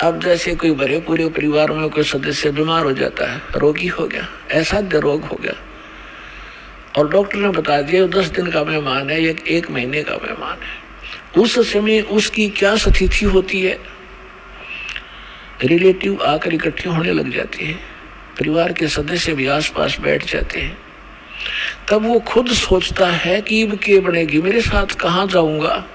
अब जैसे कोई भरे पूरे परिवार में कोई सदस्य बीमार हो जाता है, रोगी हो गया, असाध्य रोग हो गया, और डॉक्टर ने बता दिया 10 दिन का मेहमान है, एक महीने का मेहमान है। उस समय उसकी क्या स्थिति होती है? रिलेटिव आकर इकट्ठे होने लग जाते हैं, परिवार के सदस्य भी आसपास बैठ जाते हैं। तब वो खुद सोचता है कि अब के बनेगी, मेरे साथ कहाँ जाऊंगा।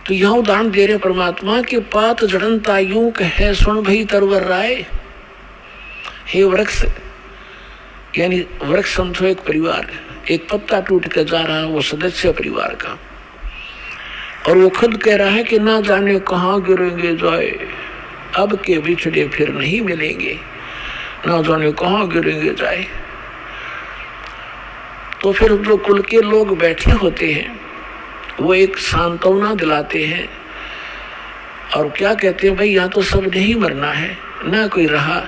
तो यह उदाहरण दे रहे परमात्मा के पात जड़नता यूं कहे सुन भई तरवर राय। हे वृक्ष, यानी वृक्ष समझो एक परिवार, एक पत्ता टूट कर जा रहा है वो सदस्य परिवार का, और वो खुद कह रहा है कि ना जाने कहाँ गिरेंगे जाए, अब के बिछड़े फिर नहीं मिलेंगे, ना जाने कहाँ गिरेंगे जाए। तो फिर जो कुल के लोग बैठे होते हैं वो एक सांत्वना दिलाते हैं और क्या कहते हैं, भाई यहाँ तो सब नहीं मरना है, ना कोई रहा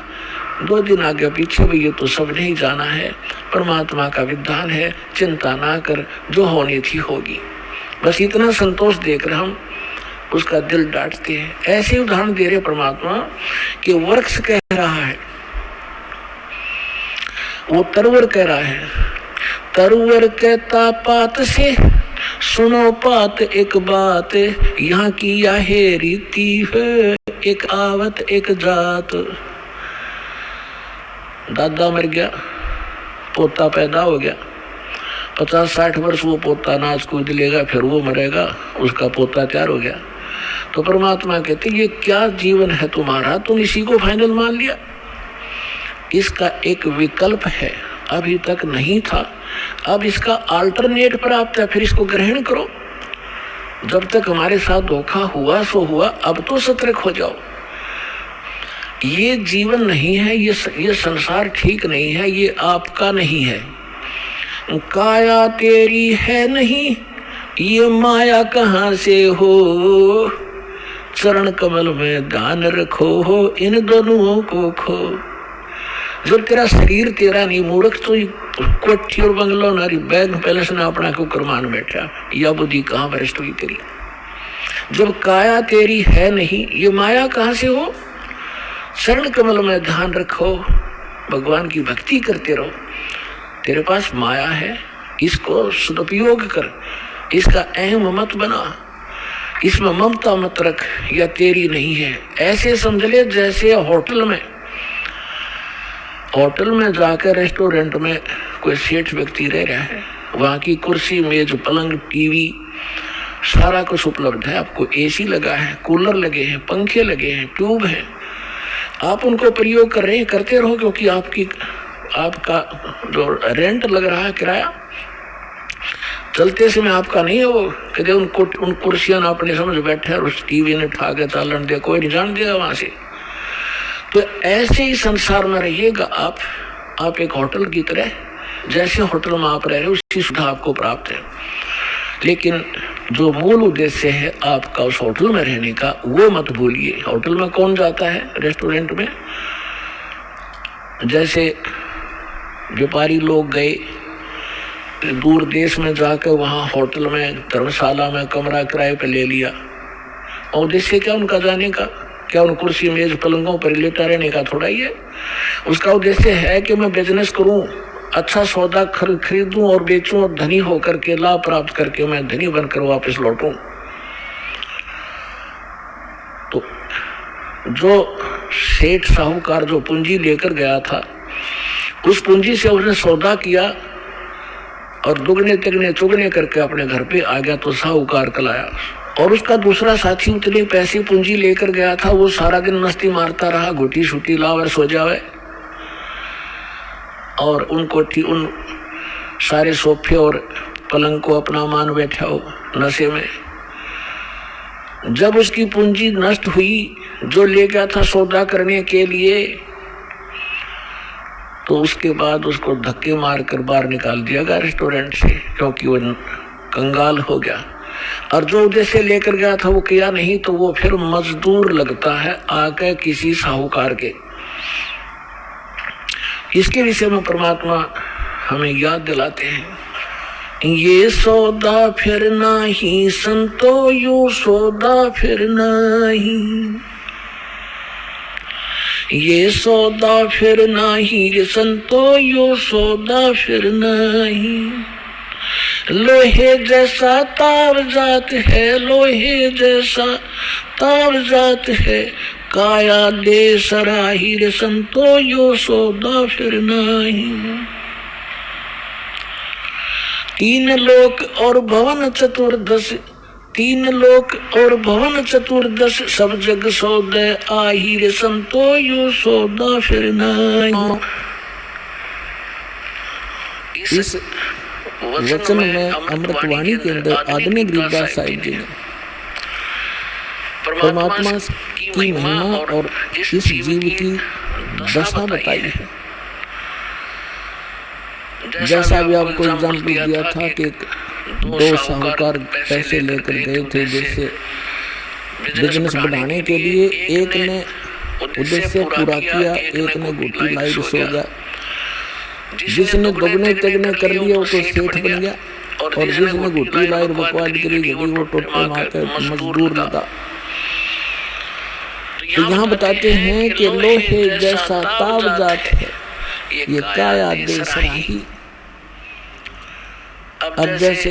2 दिन आगे पीछे भी, ये तो सब नहीं जाना है, परमात्मा का विधान है, चिंता ना कर, जो होनी थी होगी। बस इतना संतोष देकर हम उसका दिल डांटते हैं। ऐसे उदाहरण दे रहे परमात्मा कि वृक्ष कह रहा है, वो तरवर कह रहा है, तरवर कहता पात से सुनो पात एक बात, यहाँ की यह रीति है एक आवत एक जात। दादा मर गया, पोता पैदा हो गया, 50-60 वर्ष वो पोता नाच कूद लेगा, फिर वो मरेगा, उसका पोता तैयार हो गया। तो परमात्मा कहते ये क्या जीवन है तुम्हारा, तुम इसी को फाइनल मान लिया। इसका एक विकल्प है, अभी तक नहीं था, अब इसका अल्टरनेट प्राप्त है, फिर इसको ग्रहण करो। जब तक हमारे साथ धोखा हुआ सो हुआ, अब तो सतर्क हो जाओ। ये जीवन नहीं है, ये संसार ठीक नहीं है, ये आपका नहीं है। काया तेरी है नहीं, ये माया कहाँ से हो, चरण कमल में ध्यान रखो हो, इन दोनों को खो। जब तेरा शरीर तेरा नहीं, मूर्ख तो कोठी और बंगलो नारी बैग पैलेस ने अपना को करमान बैठा, या बुद्धि कहाँ भ्रष्ट हुई तेरी। जब काया तेरी है नहीं, ये माया कहाँ से हो, शरण कमल में ध्यान रखो, भगवान की भक्ति करते रहो। तेरे पास माया है, इसको सदुपयोग कर, इसका अहम मत बना, इसमें ममता मत रख, या तेरी नहीं है। ऐसे समझ ले जैसे होटल में जाकर रेस्टोरेंट में कोई सेठ व्यक्ति रह रहा है, वहाँ की कुर्सी मेज पलंग टीवी सारा कुछ उपलब्ध है, आपको एसी लगा है, कूलर लगे हैं, पंखे लगे हैं, ट्यूब है, आप उनको प्रयोग कर रहे हैं, करते रहो, क्योंकि आपका जो रेंट लग रहा है, किराया चलते समय आपका नहीं है। वो कहते उन कुर्सियां अपने समझ बैठे और उस टीवी ने ठा के तालन दिया, कोई नहीं जान देगा वहां से। तो ऐसे ही संसार में रहिएगा आप एक होटल की तरह, जैसे होटल में आप रह रहे हो उसी सुविधा आपको प्राप्त है, लेकिन जो मूल उद्देश्य है आपका उस होटल में रहने का, वो मत भूलिए। होटल में कौन जाता है, रेस्टोरेंट में जैसे व्यापारी लोग गए दूर देश में जाकर वहाँ होटल में धर्मशाला में कमरा किराए पर ले लिया, और उद्देश्य क्या उनका जाने का, क्या उन कुर्सी मेज पलंगों पर लेटा रहने का थोड़ा ही है। उसका उद्देश्य है कि मैं बिजनेस करूं, अच्छा सौदा खरीदूं और बेचूं, और धनी होकर के लाभ प्राप्त करके मैं धनी बनकर वापस लौटूं। तो जो सेठ साहूकार जो पूंजी लेकर गया था, उस पूंजी से उसने सौदा किया और दुगने तिगने चुगने करके अपने घर पे आ गया, तो साहूकार कलाया। और उसका दूसरा साथी उतने पैसे पूंजी लेकर गया था, वो सारा दिन मस्ती मारता रहा, घुटी छुटी लावे सो जावे, और उन सारे सोफे और पलंग को अपना मान बैठा हो नशे में। जब उसकी पूंजी नष्ट हुई जो ले गया था सौदा करने के लिए, तो उसके बाद उसको धक्के मारकर बाहर निकाल दिया गया रेस्टोरेंट से, क्योंकि वो कंगाल हो गया। और जो उद्देश्य लेकर गया था वो किया नहीं, तो वो फिर मजदूर लगता है आके किसी साहूकार के। इसके विषय में परमात्मा हमें याद दिलाते हैं, ये सौदा फिर नाही संतो यू सौदा फिर नहीं, ये सौदा फिर नहीं संतो यू सौदा फिर नहीं। लोहे जैसा तार जात है, लोहे जैसा तार जात है, काया दे सराही रे संतो यो सौदा फिर नहीं। तीन लोक और भवन चतुर्दश, तीन लोक और भवन चतुर्दश, सब जग सौदे आही रे संतो यो सौदा फिर नहीं। इस वचन में अमृतवाणी के अंदर आदमी गरीबदास साहिब जी ने परमात्मा की महिमा और इस जीव की दशा बताई है। जैसा भी आपको एग्जाम्पल दिया था कि दो साहूकार पैसे लेकर गए थे जैसे बिजनेस बढ़ाने के लिए, एक ने उद्देश्य पूरा किया, एक ने गोटी लाई सो गया। जिसने दोगुने तेगुने कर लिया वो तो सेठ बन गया, और जिसने गोटी लाई और बकवाद करी गई वो टोटे मारकर मजदूर लगा। तो यहाँ बताते हैं कि लोहे जैसा ताव जात है, ये काया दे सराही। अब जैसे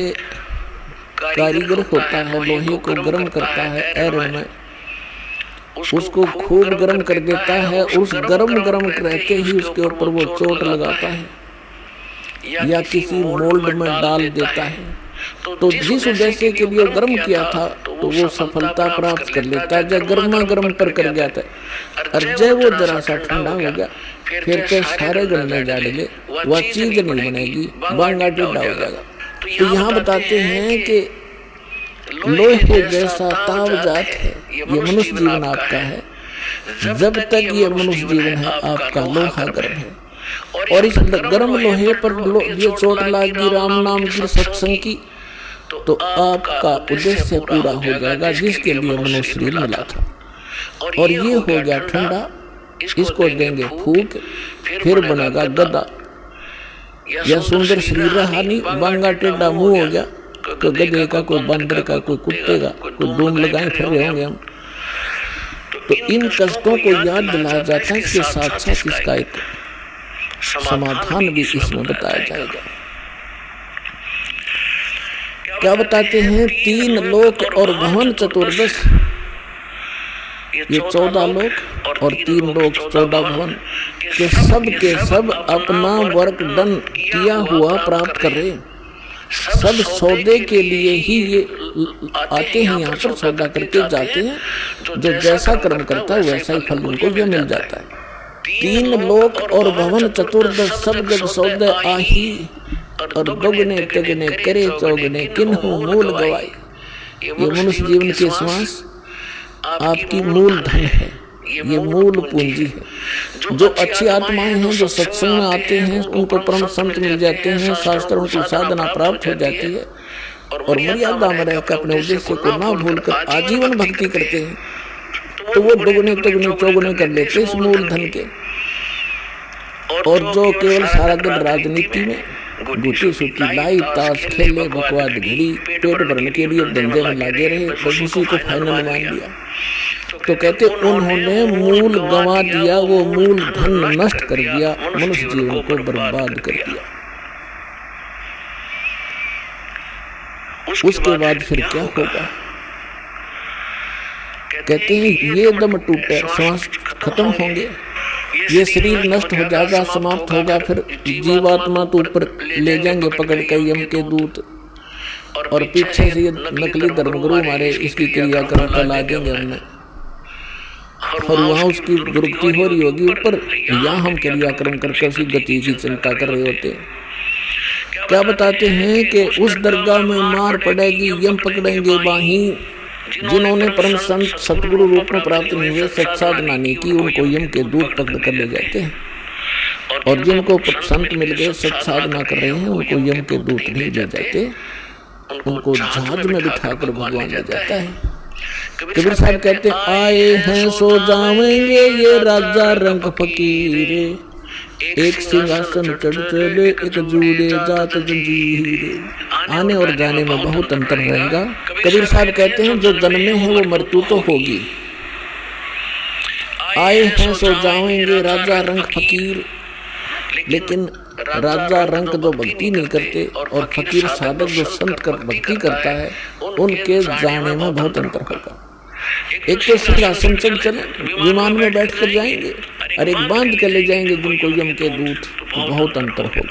कारीगर होता है, लोहे को गर्म करता है आयरन में, उसको खूब गर्म कर देता है, उस गर्म रहते ही उसके ऊपर वो चोट लगाता है या किसी मोल्ड में डाल देता है। तो जिस उद्देश्य के लिए गर्म किया था तो वो सफलता प्राप्त कर लेता है। जब गर्म पर कर जाता है और जब वो जरा सा ठंडा हो गया फिर तो सारे गन्ने जा डले, वह चीज नहीं बनेगी, बांगा टेढ़ा हो जाएगा। तो यहाँ बताते हैं कि लोहे जैसा ताव जात है, ये मनुष्य जीवन आपका है। जब तक ये मनुष्य जीवन है आपका लोहा गर्म है, और इस गर्म लोहे पर ये चोट लागी राम नाम की सत्संग की तो आपका उद्देश्य पूरा हो जाएगा जिसके लिए मनुष्य शरीर मिला था। और ये हो गया ठंडा, इसको देंगे फूक, फिर बनेगा गदा। यह सुंदर शरीर रहा नहीं, बांगा टेढ़ा मुंह हो गया, कोई गधे का, कोई बंदर का, कोई कुत्ते का, कोई डूम लगाए फिर रहे होंगे हम। तो इन कष्टों को याद दिलाया जाता है, इसके साथ साथ इसका एक समाधान भी इसमें बताया जाएगा। क्या बताते हैं? तीन लोक और भवन चतुर्दश, ये 14 लोक और 3 लोक 14 भवन के सब अपना वर्क डन किया हुआ प्राप्त कर रहे। सब सौदे के लिए ही ये आते हैं, यहाँ पर सौदा करके जाते हैं। जो जैसा कर्म करता है वैसा ही फल उनको भी मिल जाता है। 3 लोक और भवन चतुर्दश, सब जग सौदे आही, और दोगुने तेगुने करे चौगुने किन्हु मूल गवाई। ये मनुष्य जीवन के श्वास आपकी मूल धन है, ये मूल पूंजी है। जो अच्छी आत्माएं हैं, जो सत्संग में आते हैं, उनको परम संत मिल जाते हैं, शास्त्रों की साधना प्राप्त हो जाती है, और मर्यादा में रहकर अपने उद्देश्य को ना भूलकर आजीवन भक्ति करते हैं, तो वो दोगुने तेगुने चौगुने कर लेते इस मूल धन के। और जो केवल सारा दिन राजनीति में गुटी सुटी लाई ताश खेले बकवाद घड़ी पेट भरने के लिए धंधे में लगे रहे, बस उसी को फाइनल मान लिया। तो कहते उन्होंने मूल गंवा दिया, वो मूल धन नष्ट कर दिया, मनुष्य जीवन को बर्बाद कर दिया। उसके बाद फिर क्या होगा? कहते हैं ये दम टूटे, सांस खत्म होंगे, ये शरीर नष्ट हो जाएगा, समाप्त होगा। फिर जीवात्मा तो ऊपर ले जाएंगे पकड़ के यम के दूत, और पीछे से ये नकली धर्मगुरु हमारे इसकी क्रियाक्रम को ला देंगे हमने, और वहाँ उसकी दुर्गति हो रही होगी ऊपर, यहाँ हम क्रियाक्रम करके उसकी गति की चिंता कर रहे होते हैं। क्या बताते हैं कि उस दरगाह में मार पड़ेगी, यम पकड़ेंगे बाही। जिन्होंने परम संत सतगुरु रूप में प्राप्त नहीं हुए, सत्साधना नहीं की, उनको यम के दूत पकड़ कर ले जाते हैं। और जिनको संत मिल गए, सत्साधना कर रहे हैं, उनको यम के दूत नहीं ले जाते, उनको जहाज में बिठाकर भगवान ले जाता है। कबीर साहब कहते आए हैं सो जावेंगे ये राजा रंग फकीरे, एक सिंहासन चढ़ चले एक जूड़े जात जंजीर। आने और जाने में बहुत अंतर रहेगा। कबीर साहब कहते हैं जो जन्मे हैं वो मृत्यु तो होगी, आए हैं सो जाएंगे राजा रंग फकीर। लेकिन राजा रंग जो भक्ति नहीं करते और फकीर साधक जो संत कर भक्ति करता है, उनके जाने में बहुत अंतर होगा। एक तो सिंहासन चढ़ चले, विमान में बैठ कर जाएंगे, और एक बांध के ले जाएंगे जिनको यम के दूत, बहुत अंतर होगा।